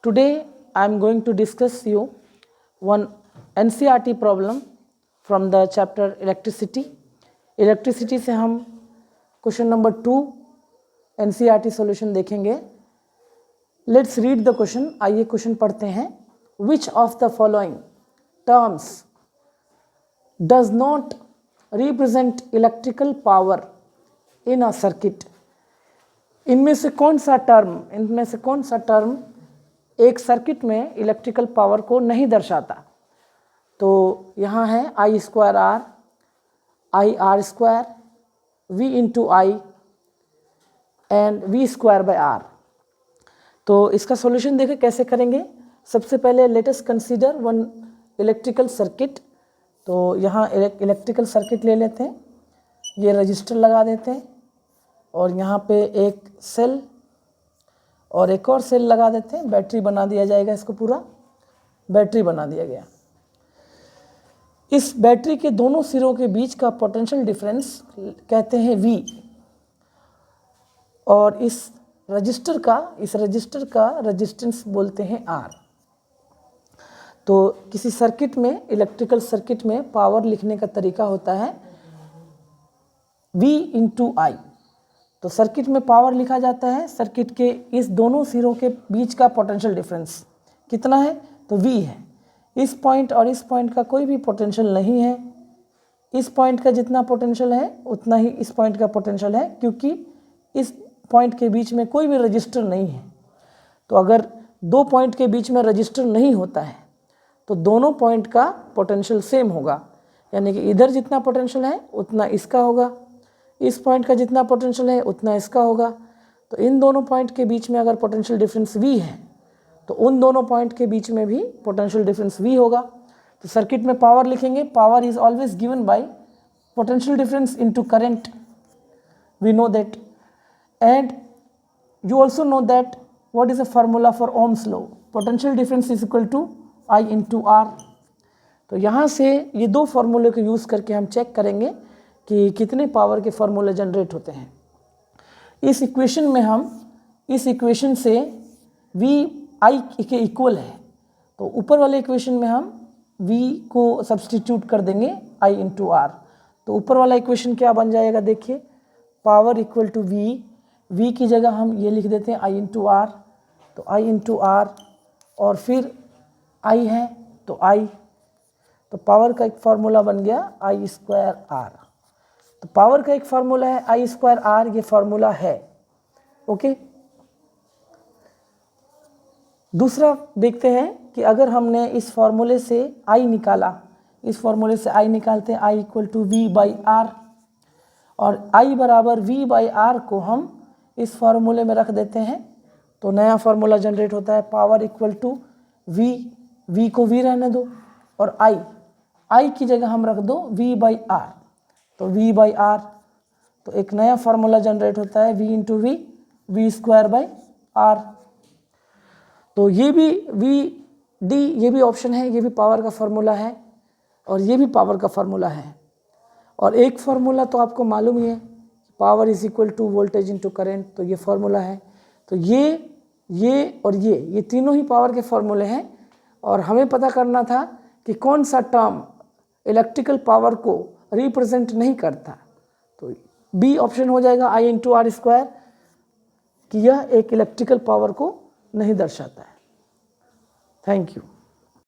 Today I am going to discuss you one NCERT problem from the chapter electricity. Electricity से हम question number 2 NCERT solution देखेंगे. Let's read the question. आइए question पढ़ते हैं. Which of the following terms does not represent electrical power in a circuit. इनमें से कौन सा टर्म एक सर्किट में इलेक्ट्रिकल पावर को नहीं दर्शाता. तो यहाँ है I square R, I R square, V into I and V square by R. तो इसका सॉल्यूशन देखें कैसे करेंगे. सबसे पहले let us consider one electrical circuit. तो यहाँ इलेक्ट्रिकल सर्किट ले लेते हैं. ये रजिस्टर लगा देते हैं और यहाँ पे एक सेल और एक और सेल लगा देते हैं. बैटरी बना दिया जाएगा. इसको पूरा बैटरी बना दिया गया. इस बैटरी के दोनों सिरों के बीच का पोटेंशियल डिफरेंस कहते हैं V, और इस रजिस्टर का रेजिस्टेंस बोलते हैं R. तो किसी सर्किट में, इलेक्ट्रिकल सर्किट में पावर लिखने का तरीका होता है V इंटू आई. तो सर्किट में पावर लिखा जाता है सर्किट के इस दोनों सिरों के बीच का पोटेंशियल डिफरेंस कितना है, तो V है. इस पॉइंट और इस पॉइंट का कोई भी पोटेंशियल नहीं है. इस पॉइंट का जितना पोटेंशियल है उतना ही इस पॉइंट का पोटेंशियल है, क्योंकि इस पॉइंट के बीच में कोई भी रजिस्टर नहीं है. तो अगर दो पॉइंट के बीच में रजिस्टर नहीं होता है तो दोनों पॉइंट का पोटेंशियल सेम होगा. यानी कि इधर जितना पोटेंशियल है उतना इसका होगा, इस पॉइंट का जितना पोटेंशियल है उतना इसका होगा. तो इन दोनों पॉइंट के बीच में अगर पोटेंशियल डिफरेंस V है तो उन दोनों पॉइंट के बीच में भी पोटेंशियल डिफरेंस V होगा. तो सर्किट में पावर लिखेंगे. Power is always given by potential difference into current. We know that, and you also know that what is a formula for Ohm's law. Potential difference is equal to I into R. तो यहाँ से ये दो फार्मूले को use करके हम check करेंगे कि कितने पावर के फार्मूले जनरेट होते हैं. इस इक्वेशन से V I के इक्वल है. तो ऊपर वाले इक्वेशन में हम V को सब्सटीट्यूट कर देंगे I इंटू R. तो ऊपर वाला इक्वेशन क्या बन जाएगा, देखिए. पावर इक्वल टू V की जगह हम ये लिख देते हैं I इंटू R. तो I इंटू R और फिर I है तो I. तो पावर का एक फार्मूला बन गया I स्क्वायर R. तो पावर का एक फार्मूला है I स्क्वायर R, ये फार्मूला है. ओके. दूसरा देखते हैं कि अगर हमने इस फार्मूले से I निकाला, इस फार्मूले से I निकालते हैं I equal to V by R, और I बराबर V बाई R को हम इस फार्मूले में रख देते हैं. तो नया फार्मूला जनरेट होता है पावर इक्वल टू V को V रहने दो और I की जगह हम रख दो V बाई R. तो V बाई R. तो एक नया फार्मूला जनरेट होता है V into V square by R. तो ये भी VD, ये भी ऑप्शन है, ये भी पावर का फार्मूला है और ये भी पावर का फार्मूला है. और एक फार्मूला तो आपको मालूम ही है, power is equal to voltage into current. तो ये फार्मूला है. तो ये और ये तीनों ही पावर के फार्मूले हैं. और हमें पता करना था कि कौन सा टर्म इलेक्ट्रिकल पावर को रिप्रेजेंट नहीं करता. तो बी ऑप्शन हो जाएगा I इंटू R स्क्वायर, कि यह एक इलेक्ट्रिकल पावर को नहीं दर्शाता है. Thank you.